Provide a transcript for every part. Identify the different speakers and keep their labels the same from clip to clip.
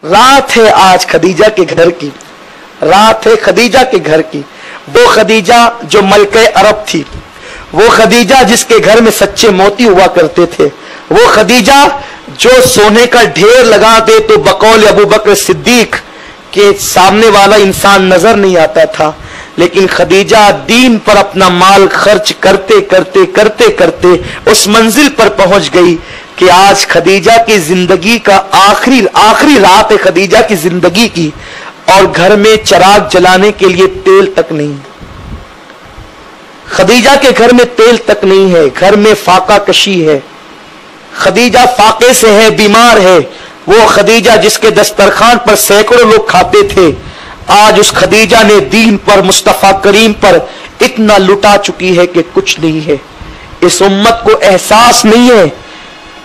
Speaker 1: रात है आज खदीजा के घर की, रात है खदीजा के घर की। वो खदीजा जो मलके अरब थी, वो खदीजा जिसके घर में सच्चे मोती हुआ करते थे, वो खदीजा जो सोने का ढेर लगा दे तो बकौल अबू बकर सिद्दीक के सामने वाला इंसान नजर नहीं आता था, लेकिन खदीजा दीन पर अपना माल खर्च करते करते करते करते उस मंजिल पर पहुंच गई कि आज खदीजा की जिंदगी का आखिरी रात है खदीजा की जिंदगी की, और घर में चिराग जलाने के लिए तेल तक नहीं। खदीजा के घर में तेल तक नहीं है, घर में फाका कशी है। खदीजा फाके से है, बीमार है। वो खदीजा जिसके दस्तरखान पर सैकड़ों लोग खाते थे, आज उस खदीजा ने दीन पर, मुस्तफा करीम पर इतना लुटा चुकी है कि कुछ नहीं है। इस उम्मत को एहसास नहीं है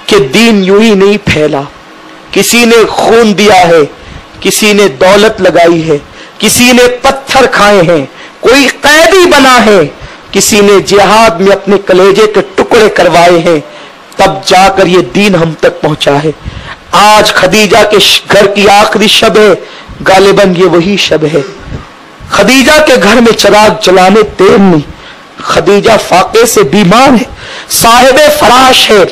Speaker 1: कि दीन यूं ही नहीं फैला, किसी ने खून दिया है, किसी ने दौलत लगाई है, किसी ने पत्थर खाए हैं, कोई कैदी बना है, किसी ने जिहाद में अपने कलेजे के टुकड़े करवाए हैं, तब जाकर ये दीन हम तक पहुंचा है। आज खदीजा के घर की आखिरी शब है, गालिबन ये वही शब है। खदीजा के घर में चिराग जलाने तेल नहीं। खदीजा फाके से बीमार है, साहिबे फराश है,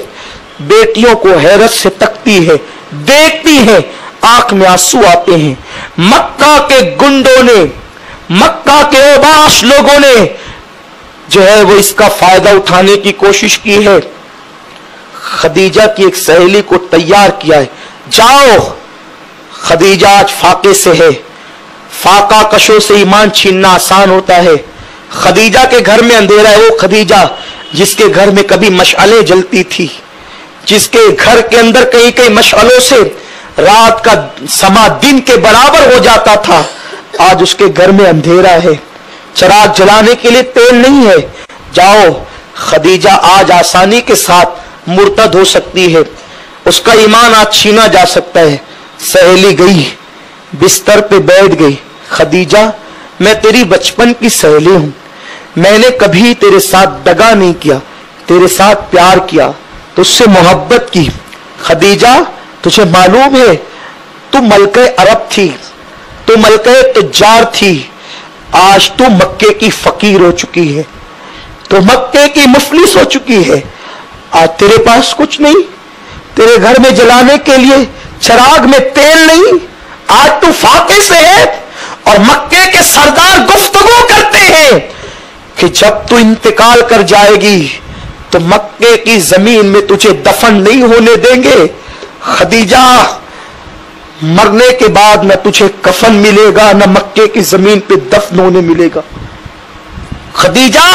Speaker 1: बेटियों को हैरत से तकती है, देखती है, आंख में आंसू आते हैं। मक्का के गुंडों ने, मक्का के ओबाश लोगों ने जो है वो इसका फायदा उठाने की कोशिश की है। खदीजा की एक सहेली को तैयार किया है, जाओ, खदीजा आज फाके से है। फाका कशों से ईमान छीनना आसान होता है। खदीजा के घर में अंधेरा है। वो खदीजा जिसके घर में कभी मशालें जलती थी, जिसके घर के अंदर कई कई मशालों से रात का समा दिन के बराबर हो जाता था, आज उसके घर में अंधेरा है, चिराग जलाने के लिए तेल नहीं है। जाओ, खदीजा आज आसानी के साथ मुर्तद हो सकती है, उसका ईमान आज छीना जा सकता है। सहेली गई, बिस्तर पे बैठ गई। खदीजा, मैं तेरी बचपन की सहेली हूं, मैंने कभी तेरे साथ दगा नहीं किया, तेरे साथ प्यार किया, तुझसे मोहब्बत की। खदीजा, तुझे मालूम है तू मलके अरब थी, तू मलके तुज्जार थी, आज तू मक्के की फकीर हो चुकी है, तो मक्के की मुफलिस हो चुकी है। आज तेरे पास कुछ नहीं, तेरे घर में जलाने के लिए चिराग में तेल नहीं। आज तू फाके से है और मक्के के सरदार गुफ्तगू करते हैं कि जब तू इंतकाल कर जाएगी तो मक्के की जमीन में तुझे दफन नहीं होने देंगे। खदीजा, मरने के बाद न तुझे कफन मिलेगा, न मक्के की जमीन पे दफन होने मिलेगा। खदीजा,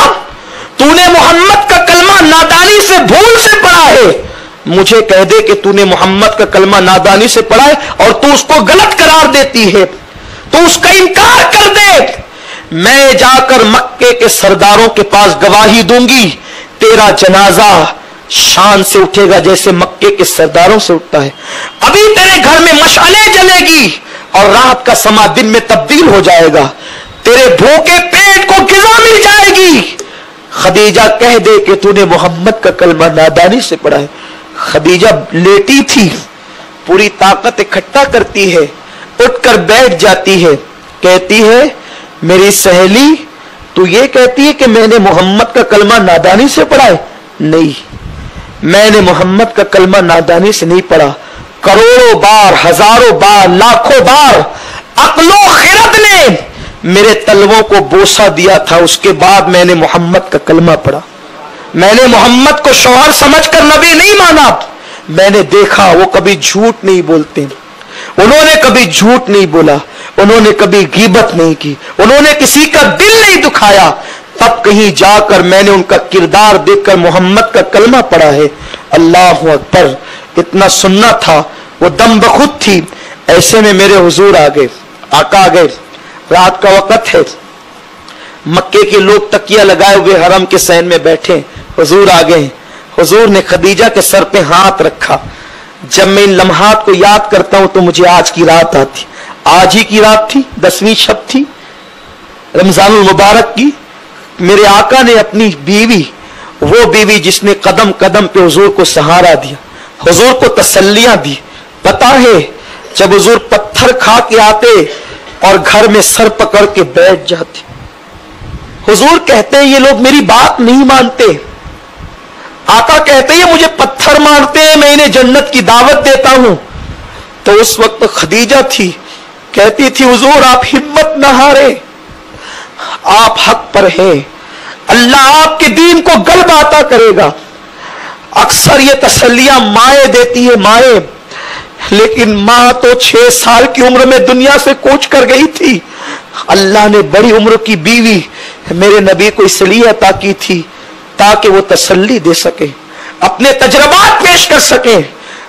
Speaker 1: तूने मोहम्मद का कलमा नादानी से, भूल से पढ़ा है, मुझे कह दे कि तूने मोहम्मद का कलमा नादानी से पढ़ा है और तू उसको गलत करार देती है, तू उसका इनकार कर दे। मैं जाकर मक्के के सरदारों के पास गवाही दूंगी, तेरा जनाजा शान से उठेगा जैसे मक्के के सरदारों से उठता है। अभी तेरे घर में मशाले जलेगी और रात का समा दिन में तब्दील हो जाएगा, तेरे भूखे पेट को ग़िज़ा मिल जाएगी। खदीजा, कह दे कि तूने मोहम्मद का कलमा नादानी से पढ़ा है। खदीजा लेटी थी, पूरी ताकत इकट्ठा करती है, उठकर बैठ जाती है, कहती है, मेरी सहेली, तू ये कहती है कि मैंने मोहम्मद का कलमा नादानी से पढ़ा है? नहीं, मैंने मोहम्मद का कलमा नादानी से नहीं पढ़ा, करोड़ों बार, हजारों बार, लाखों बार अक्लो खिरत ने मेरे तलवों को बोसा दिया था, उसके बाद मैंने मोहम्मद का कलमा पढ़ा। मैंने मोहम्मद को शौहर समझकर नबी नहीं माना। मैंने देखा वो कभी झूठ नहीं बोलते, उन्होंने कभी झूठ नहीं बोला, उन्होंने कभी गीबत नहीं की, उन्होंने किसी का दिल नहीं दुखाया। तब कहीं जाकर मैंने उनका किरदार देखकर मोहम्मद का कलमा पढ़ा है। अल्लाहु अकबर, इतना सुनना था, वो दम बखुद थी। ऐसे में मेरे हुजूर आ गए, आका आ गए, रात का वक्त है, मक्के के लोग तकिया लगाए हुए हरम के सहन में बैठे, हुजूर आ गए। हुजूर ने खदीजा के सर पे हाथ रखा। जब मैं इन लम्हात को याद करता हूं तो मुझे आज की रात आती। आज ही की रात थी, 10वीं शब थी रमजानुल मुबारक की। मेरे आका ने अपनी बीवी, वो बीवी जिसने कदम कदम पे हुजूर को सहारा दिया, हुजूर को तसल्लियां दी। पता है जब हुजूर पत्थर खा के आते और घर में सर पकड़ के बैठ जाते। हुजूर कहते हैं ये लोग मेरी बात नहीं मानते। आका कहते हैं मुझे पत्थर मारते हैं, मैं इन्हें जन्नत की दावत देता हूं। तो उस वक्त खदीजा थी, कहती थी हुजूर आप हिम्मत न हारे, आप हक पर हैं, अल्लाह आपके दीन को गलबा अता करेगा। अक्सर ये तसल्लियां माए देती है माए, लेकिन मां तो 6 साल की उम्र में दुनिया से कूच कर गई थी। अल्लाह ने बड़ी उम्र की बीवी मेरे नबी को इसलिए अता की थी ताकि वो तसल्ली दे सके, अपने तजर्बात पेश कर सके।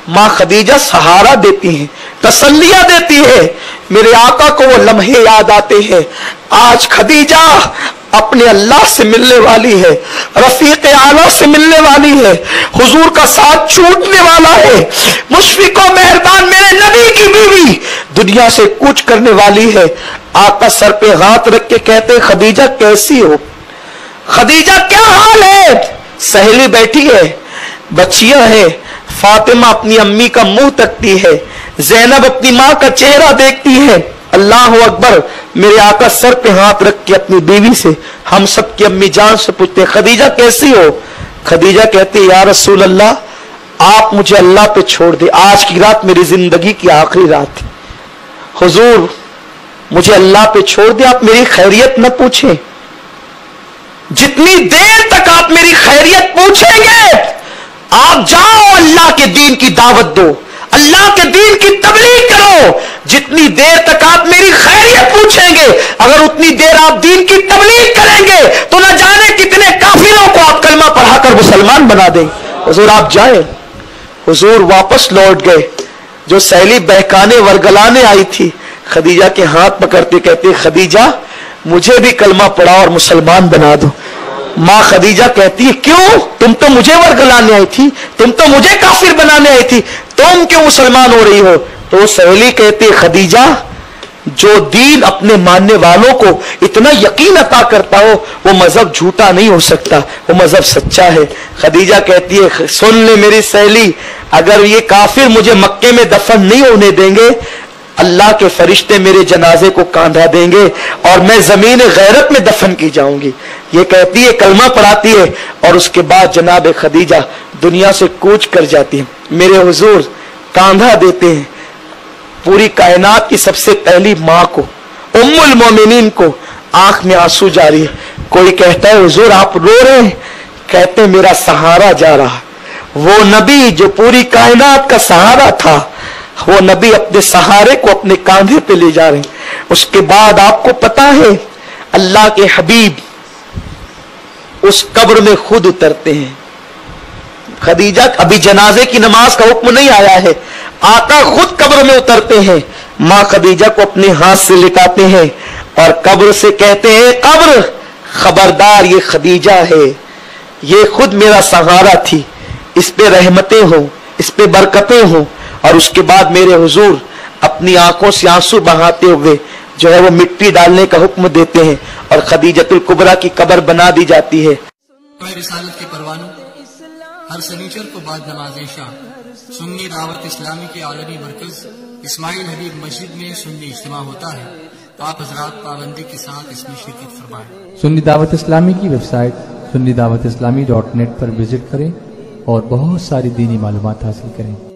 Speaker 1: मां खदीजा सहारा देती हैं, तसल्लियां देती है। मेरे आका को वो लम्हे याद आते हैं। आज खदीजा अपने अल्लाह से मिलने वाली है, रफीक आला से मिलने वाली है, हुजूर का साथ छूटने वाला है। मुशफिक व मेहरबान मेरे नबी की बीवी दुनिया से कूच करने वाली है। आका सर पे हाथ रख के कहते खदीजा कैसी हो, खदीजा क्या हाल है। सहेली बैठी है, बच्चियां हैं, फातिमा अपनी अम्मी का मुंह तकती है, ज़ैनब अपनी मां का चेहरा देखती है। अल्लाह अकबर। मेरे आका सर पे हाथ रख के अपनी बीवी से, हम सब की अम्मी जान से पूछते खदीजा कैसी हो। खदीजा कहती या रसूल अल्लाह आप मुझे अल्लाह पे छोड़ दे, आज की रात मेरी जिंदगी की आखिरी रात है। हुजूर मुझे अल्लाह पे छोड़ दे, आप मेरी खैरियत न पूछें। जितनी देर तक आप मेरी खैरियत पूछेंगे, आप जाओ अल्लाह के दीन की दावत दो, अल्लाह के दीन की तबलीग करो। जितनी देर तक आप मेरी खैरियत पूछेंगे, अगर उतनी देर आप दीन की तबलीग करेंगे तो न जाने कितने काफिरों को आप कलमा पढ़ाकर मुसलमान बना देंगे। हुजूर आप जाए। हुजूर वापस लौट गए। जो सहेली बहकाने वरगलाने आई थी, खदीजा के हाथ पकड़ते कहते खदीजा मुझे भी कलमा पढ़ा और मुसलमान बना दो। मां खदीजा कहती है क्यों, तुम तो मुझे वरगलाने आई थी, तुम तो मुझे काफिर बनाने आई थी, तुम क्यों मुसलमान हो रही हो। तो सहेली कहती है खदीजा जो दीन अपने मानने वालों को इतना यकीन अता करता हो वो मजहब झूठा नहीं हो सकता, वो मजहब सच्चा है। खदीजा कहती है सुन ले मेरी सहेली, अगर ये काफिर मुझे मक्के में दफन नहीं होने देंगे, अल्लाह के फरिश्ते मेरे जनाजे को कांधा देंगे और मैं जमीन गैरत में दफन की जाऊंगी। ये कहती है कलमा पढ़ाती है और उसके बाद जनाब खदीजा दुनिया से कूच कर जाती है। मेरे हुजूर कांधा देते हैं पूरी कायनात की सबसे पहली मां को, उम्मुल मोमिनीन को। आंख में आंसू जारी है। कोई कहता है हुजूर आप रो रहे हैं, कहते हैं मेरा सहारा जा रहा। वो नबी जो पूरी कायनात का सहारा था, वो नबी अपने सहारे को अपने कांधे पे ले जा रहे हैं। उसके बाद आपको पता है अल्लाह के हबीब उस कब्र में खुद उतरते हैं। खदीजा अभी जनाजे की नमाज का हुक्म नहीं आया है, आका खुद कब्र में उतरते हैं। मां खदीजा को अपने हाथ से लिटाते हैं और कब्र से कहते हैं कब्र खबरदार ये खदीजा है, ये खुद मेरा सहारा थी, इस पे रहमतें हो, इस पे बरकतें हो। और उसके बाद मेरे हुजूर अपनी आंखों से आंसू बहाते हुए जो है वो मिट्टी डालने का हुक्म देते हैं और खदीजतुल कुबरा की कब्र बना दी जाती है।
Speaker 2: रिसालत के परवानों हर शनिचर को बाद नमाज इशा सुन्नी दावत इस्लामी के आलमी मरकज इस्माइल हबीब मस्जिद में सुन्नी इज्तिमा होता है। तो आप हजरात पाबंदी के साथ इसमें शिरकत फरमाएं।
Speaker 3: सुन्नी दावत इस्लामी की वेबसाइट sunnidawatislamי.net पर विजिट करें और बहुत सारी दीनी मालूमात हासिल करें।